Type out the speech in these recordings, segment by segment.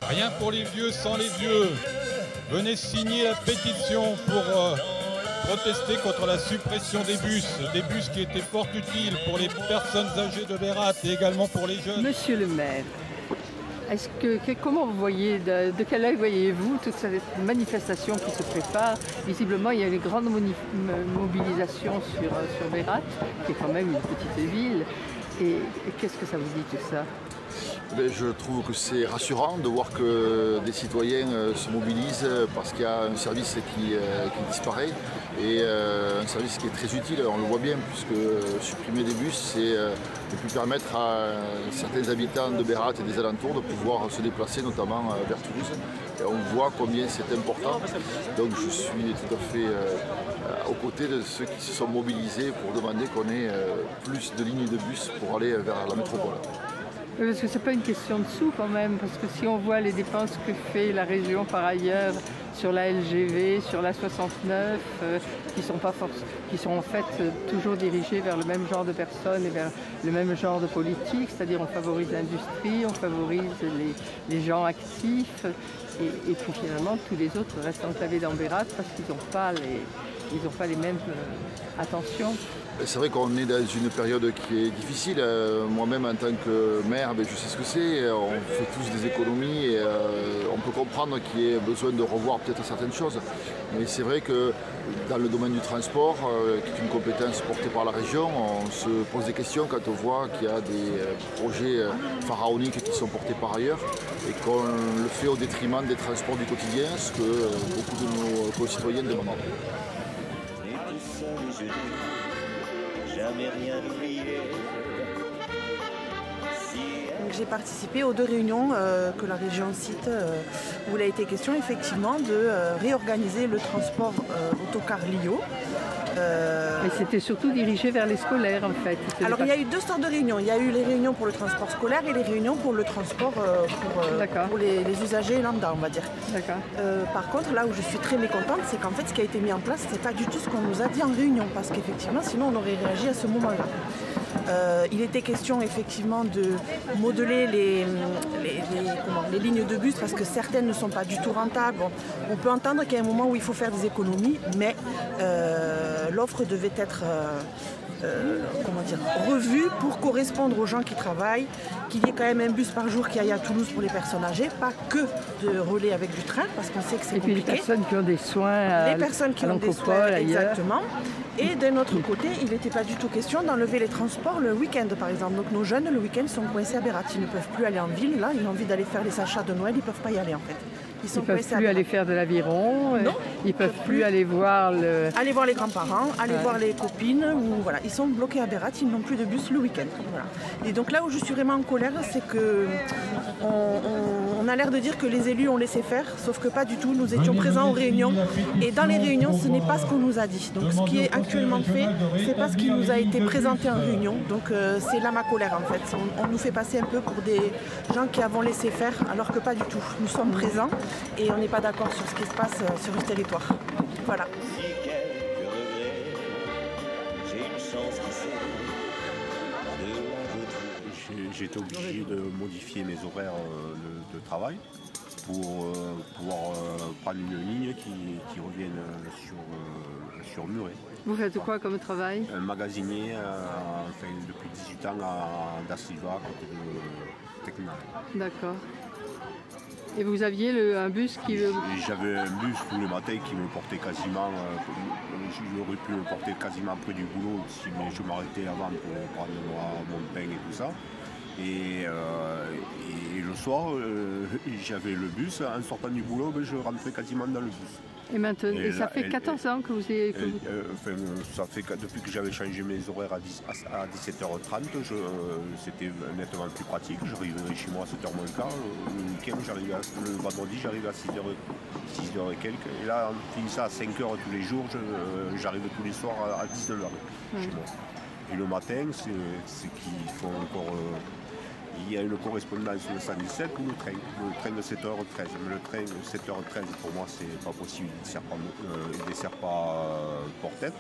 Rien pour les vieux sans les vieux. Venez signer la pétition pour protester contre la suppression des bus qui étaient fort utiles pour les personnes âgées de Bérat et également pour les jeunes. Monsieur le maire, comment vous voyez, de quel œil voyez-vous toute cette manifestation qui se prépare? Visiblement, il y a une grande mobilisation sur Bérat, qui est quand même une petite ville. Et qu'est-ce que ça vous dit tout ça? Je trouve que c'est rassurant de voir que des citoyens se mobilisent parce qu'il y a un service qui disparaît et un service qui est très utile, on le voit bien, puisque supprimer des bus, c'est de plus permettre à certains habitants de Bérat et des alentours de pouvoir se déplacer, notamment vers Toulouse. Et on voit combien c'est important. Donc je suis tout à fait aux côtés de ceux qui se sont mobilisés pour demander qu'on ait plus de lignes de bus pour aller vers la métropole. Parce que ce n'est pas une question de sous quand même, parce que si on voit les dépenses que fait la région par ailleurs sur la LGV, sur la 69, qui sont en fait toujours dirigées vers le même genre de personnes et vers le même genre de politique, c'est-à-dire on favorise l'industrie, on favorise les gens actifs, et puis finalement tous les autres restent enclavés dans Bérat parce qu'ils n'ont pas les mêmes attentions. C'est vrai qu'on est dans une période qui est difficile. Moi-même, en tant que maire, je sais ce que c'est. On fait tous des économies et on peut comprendre qu'il y ait besoin de revoir peut-être certaines choses. Mais c'est vrai que dans le domaine du transport, qui est une compétence portée par la région, on se pose des questions quand on voit qu'il y a des projets pharaoniques qui sont portés par ailleurs et qu'on le fait au détriment des transports du quotidien, ce que beaucoup de nos concitoyens demandent. J'ai participé aux 2 réunions que la région cite, où il a été question effectivement de réorganiser le transport autocar Lio. Mais c'était surtout dirigé vers les scolaires en fait. Alors il y a eu 2 sortes de réunions. Il y a eu les réunions pour le transport scolaire et les réunions pour le transport pour les usagers lambda, on va dire. Par contre, là où je suis très mécontente, c'est qu'en fait ce qui a été mis en place, c'est pas du tout ce qu'on nous a dit en réunion, parce qu'effectivement sinon on aurait réagi à ce moment-là. Il était question effectivement de modeler les lignes de bus parce que certaines ne sont pas du tout rentables. Bon, on peut entendre qu'il y a un moment où il faut faire des économies, mais l'offre devait être revue pour correspondre aux gens qui travaillent, qu'il y ait quand même un bus par jour qui aille à Toulouse pour les personnes âgées, pas que de relais avec du train, parce qu'on sait que c'est compliqué. Et puis les personnes qui ont des soins, les personnes qui ont des soins, exactement. Et d'un autre côté, il n'était pas du tout question d'enlever les transports le week-end, par exemple. Donc nos jeunes, le week-end, sont coincés à Bérat. Ils ne peuvent plus aller en ville. Là, ils ont envie d'aller faire les achats de Noël, ils ne peuvent pas y aller en fait. Ils ne peuvent plus aller faire de l'aviron, ils ne peuvent plus aller voir aller voir les grands-parents, aller voir les copines, ou voilà, ils sont bloqués à Bérat, ils n'ont plus de bus le week-end. Voilà. Et donc là où je suis vraiment en colère, c'est que on a l'air de dire que les élus ont laissé faire, sauf que pas du tout. Nous étions présents aux réunions et dans les réunions, ce n'est pas ce qu'on nous a dit. Donc ce qui est actuellement fait, c'est pas ce qui nous a été présenté en réunion. Donc c'est là ma colère en fait. On nous fait passer un peu pour des gens qui avons laissé faire, alors que pas du tout. Nous sommes présents et on n'est pas d'accord sur ce qui se passe sur le territoire. Voilà. J'ai été obligé de modifier mes horaires de travail pour pouvoir prendre une ligne qui revienne sur Muret. Vous faites quoi comme travail? Un magasinier, depuis 18 ans à Da Silva, à côté de Technique. D'accord. Et vous aviez un bus qui... J'avais un bus tous les matins qui me portait quasiment... J'aurais pu me porter quasiment près du boulot si je m'arrêtais avant pour prendre mon pain et tout ça. Et le soir, j'avais le bus. En sortant du boulot, je rentrais quasiment dans le bus. Et maintenant, ça fait 14 ans que vous êtes... ça fait depuis que j'avais changé mes horaires à 17h30, c'était nettement plus pratique. J'arrivais chez moi à 7h moins le quart. Le week-end, le vendredi, j'arrivais à 6h et quelques. Et là, on finit ça à 5h tous les jours. J'arrivais tous les soirs à 19h chez moi. Et le matin, c'est qu'ils font encore... il y a une correspondance le 117 ou le train de 7h13. Mais le train de 7h13, pour moi, c'est pas possible. Il ne dessert pas Portet.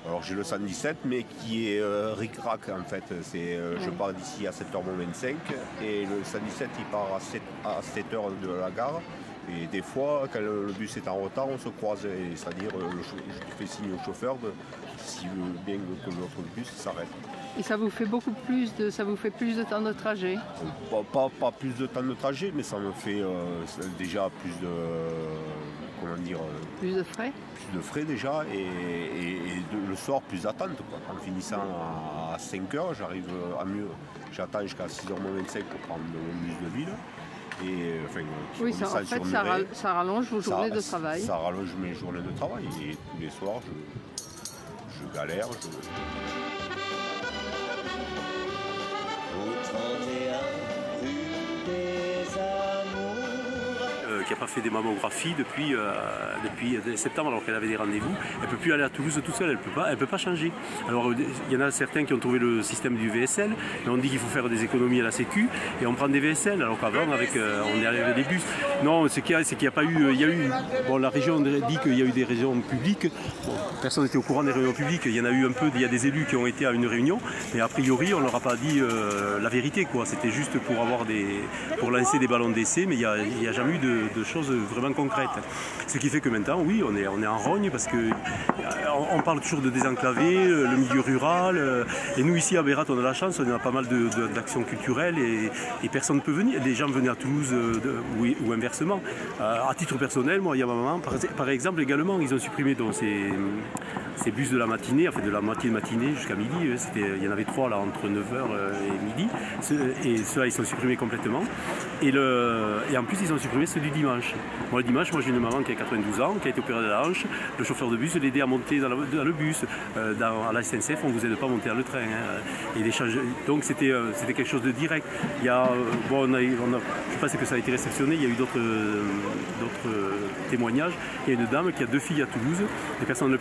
Alors j'ai le 117 mais qui est ric-rac en fait. Je pars d'ici à 7h25 et le 117 il part à 7h de la gare. Et des fois, quand le bus est en retard, on se croise. C'est-à-dire, je fais signe au chauffeur s'il veut bien que notre bus s'arrête. Et ça vous fait plus de temps de trajet? Pas plus de temps de trajet, mais ça me fait déjà plus de... Comment dire, plus de frais? Plus de frais déjà, et le soir plus d'attente. En finissant à 5h, j'arrive à mieux. J'attends jusqu'à 6h25 pour prendre mon bus de ville. Et, enfin, oui, ça rallonge vos journées de travail. Ça rallonge mes journées de travail. Et tous les soirs, je galère. Qui n'a pas fait des mammographies depuis septembre alors qu'elle avait des rendez-vous. Elle ne peut plus aller à Toulouse toute seule, elle peut pas changer. Alors il y en a certains qui ont trouvé le système du VSL, mais on dit qu'il faut faire des économies à la Sécu et on prend des VSL alors qu'avant on est arrivé des bus. Non, ce qu'il y a, c'est qu'il n'y a pas eu, bon, la région dit qu'il y a eu des réunions publiques. Bon, personne n'était au courant des réunions publiques. Il y en a eu un peu, il y a des élus qui ont été à une réunion, mais a priori on leur a pas dit la vérité quoi. C'était juste pour lancer des ballons d'essai, mais il n'y a jamais eu de choses vraiment concrètes. Ce qui fait que maintenant, oui, on est en rogne parce qu'on parle toujours de désenclaver, le milieu rural. Et nous, ici à Bérat, on a la chance, on a pas mal d'actions culturelles et personne ne peut venir. Les gens venaient à Toulouse ou inversement. À titre personnel, moi, il y a ma maman, par exemple, également, ils ont supprimé donc, ces bus de la matinée, enfin de la moitié de matinée jusqu'à midi. Il y en avait 3 là, entre 9h et midi. Et ceux-là, ils sont supprimés complètement. Et en plus, ils ont supprimé ceux du dimanche. Moi, le dimanche, j'ai une maman qui a 92 ans, qui a été opérée de la hanche. Le chauffeur de bus l'aidait à monter dans le bus. À la SNCF, on ne vous aide pas à monter dans le train. Hein. Donc, c'était quelque chose de direct. Je pense que ça a été réceptionné. Il y a eu d'autres témoignages. Il y a une dame qui a 2 filles à Toulouse.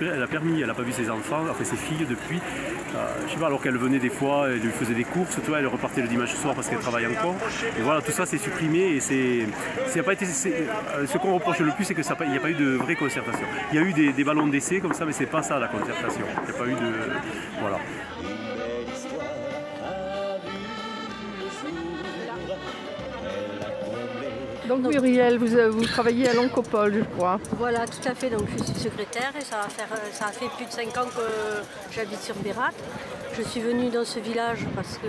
Elle a permis, elle n'a pas vu ses enfants, enfin ses filles depuis. Je sais pas, alors qu'elle venait des fois, elle lui faisait des courses, elle repartait le dimanche soir parce qu'elle travaille encore. Et voilà, tout ça c'est supprimé et ce qu'on reproche le plus, c'est qu'il n'y a pas eu de vraie concertation. Il y a eu des ballons d'essai comme ça, mais c'est pas ça la concertation. Il n'y a pas eu de... Voilà. Donc Muriel, vous travaillez à l'Oncopole, je crois. Voilà, tout à fait. Donc je suis secrétaire et ça a fait plus de 5 ans que j'habite sur Bérat. Je suis venue dans ce village parce que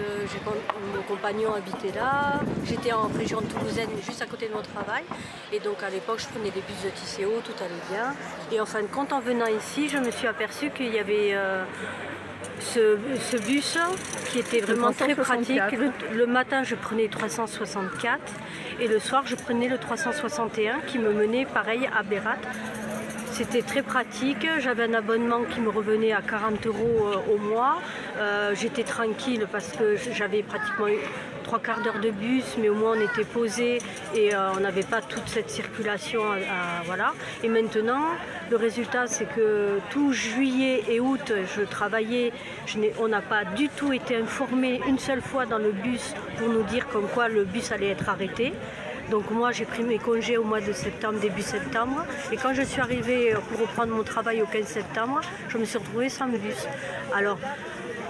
mon compagnon habitait là. J'étais en région toulousaine, juste à côté de mon travail. Et donc à l'époque, je prenais des bus de Tisséo, tout allait bien. Et en fin de compte, en venant ici, je me suis aperçue qu'il y avait ce bus qui était vraiment très pratique. Le matin, je prenais le 364 et le soir, je prenais le 361 qui me menait pareil à Bérat. C'était très pratique, j'avais un abonnement qui me revenait à 40 € au mois. J'étais tranquille parce que j'avais pratiquement 3/4 d'heure de bus, mais au moins on était posé et on n'avait pas toute cette circulation. Voilà. Et maintenant, le résultat, c'est que tout juillet et août, je travaillais. On n'a pas du tout été informé une seule fois dans le bus pour nous dire comme quoi le bus allait être arrêté. Donc moi j'ai pris mes congés au mois de septembre, début septembre. Et quand je suis arrivée pour reprendre mon travail au 15 septembre, je me suis retrouvée sans bus. Alors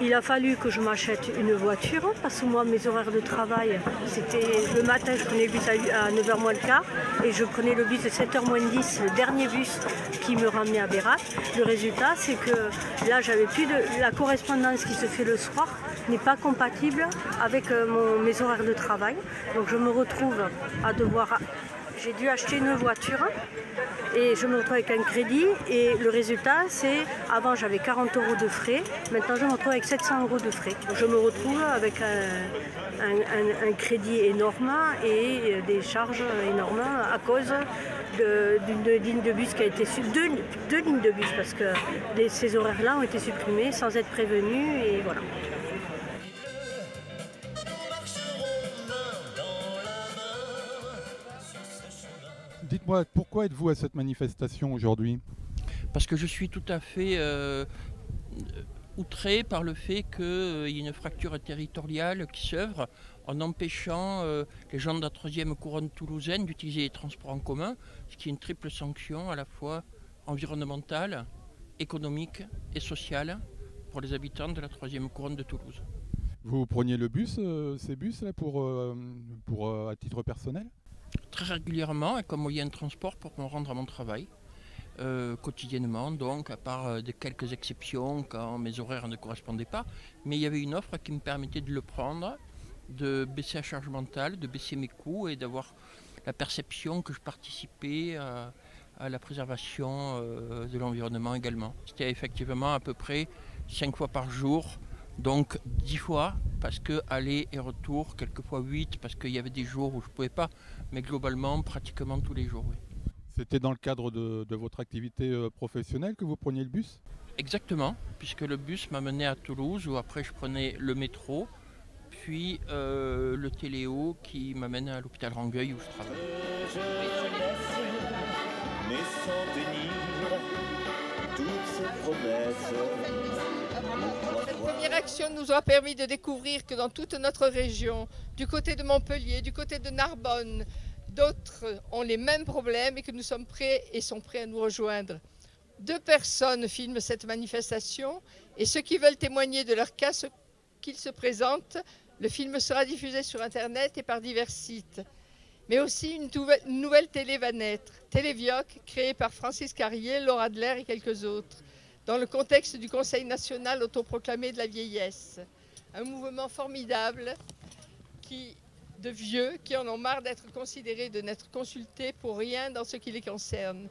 il a fallu que je m'achète une voiture parce que moi mes horaires de travail, c'était le matin je prenais le bus à 9h moins le quart et je prenais le bus de 7h moins 10, le dernier bus qui me ramenait à Bérat. Le résultat c'est que là j'avais plus la correspondance qui se fait le soir n'est pas compatible avec mes horaires de travail. Donc je me retrouve à devoir... J'ai dû acheter une voiture et je me retrouve avec un crédit et le résultat c'est, avant j'avais 40 € de frais, maintenant je me retrouve avec 700 € de frais. Donc je me retrouve avec un crédit énorme et des charges énormes à cause d'une ligne de bus qui a été deux lignes de bus parce que ces horaires-là ont été supprimés sans être prévenus et voilà. Dites-moi, pourquoi êtes-vous à cette manifestation aujourd'hui? Parce que je suis tout à fait outré par le fait qu'il y ait une fracture territoriale qui s'œuvre en empêchant les gens de la 3e couronne toulousaine d'utiliser les transports en commun, ce qui est une triple sanction à la fois environnementale économique et sociale pour les habitants de la 3e couronne de Toulouse. Vous preniez le bus, ces bus-là, à titre personnel? Très régulièrement et comme moyen de transport pour me rendre à mon travail. Quotidiennement, donc, à part de quelques exceptions quand mes horaires ne correspondaient pas. Mais il y avait une offre qui me permettait de le prendre, de baisser la charge mentale, de baisser mes coûts et d'avoir la perception que je participais à la préservation de l'environnement également. C'était effectivement à peu près 5 fois par jour, donc 10 fois, parce que aller et retour, quelquefois 8, parce qu'il y avait des jours où je ne pouvais pas, mais globalement pratiquement tous les jours, oui. C'était dans le cadre de votre activité professionnelle que vous preniez le bus? Exactement, puisque le bus m'amenait à Toulouse, où après je prenais le métro, puis le Téléo qui m'amène à l'hôpital Rangueil où je travaille. Mais sans tenir toutes ces promesses. Cette première action nous a permis de découvrir que dans toute notre région, du côté de Montpellier, du côté de Narbonne, d'autres ont les mêmes problèmes et que nous sommes prêts et sont prêts à nous rejoindre. 2 personnes filment cette manifestation et ceux qui veulent témoigner de leur cas, qu'ils se présentent, le film sera diffusé sur Internet et par divers sites. Mais aussi une nouvelle télé va naître, Télévioc, créée par Francis Carrier, Laura Adler et quelques autres, dans le contexte du Conseil national autoproclamé de la vieillesse. Un mouvement formidable de vieux qui en ont marre d'être considérés, de n'être consultés pour rien dans ce qui les concerne.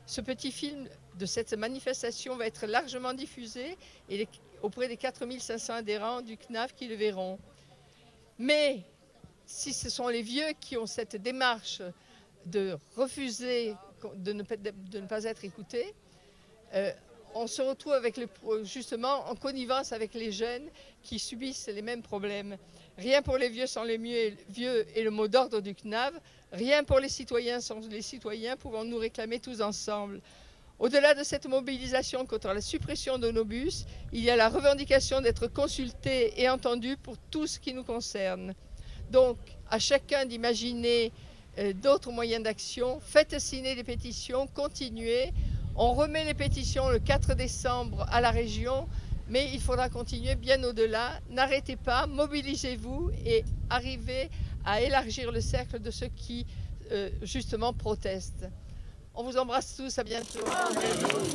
Ce petit film de cette manifestation va être largement diffusé et auprès des 4500 adhérents du CNAF qui le verront. Mais si ce sont les vieux qui ont cette démarche de refuser, de ne pas être écoutés, on se retrouve justement en connivence avec les jeunes qui subissent les mêmes problèmes. Rien pour les vieux sans les vieux et le mot d'ordre du CNAV. Rien pour les citoyens sans les citoyens, pouvons nous réclamer tous ensemble. Au-delà de cette mobilisation contre la suppression de nos bus, il y a la revendication d'être consultés et entendus pour tout ce qui nous concerne. Donc, à chacun d'imaginer d'autres moyens d'action. Faites signer des pétitions, continuez. On remet les pétitions le 4 décembre à la région. Mais il faudra continuer bien au-delà. N'arrêtez pas, mobilisez-vous et arrivez à élargir le cercle de ceux qui, justement, protestent. On vous embrasse tous, à bientôt. Rendez-vous,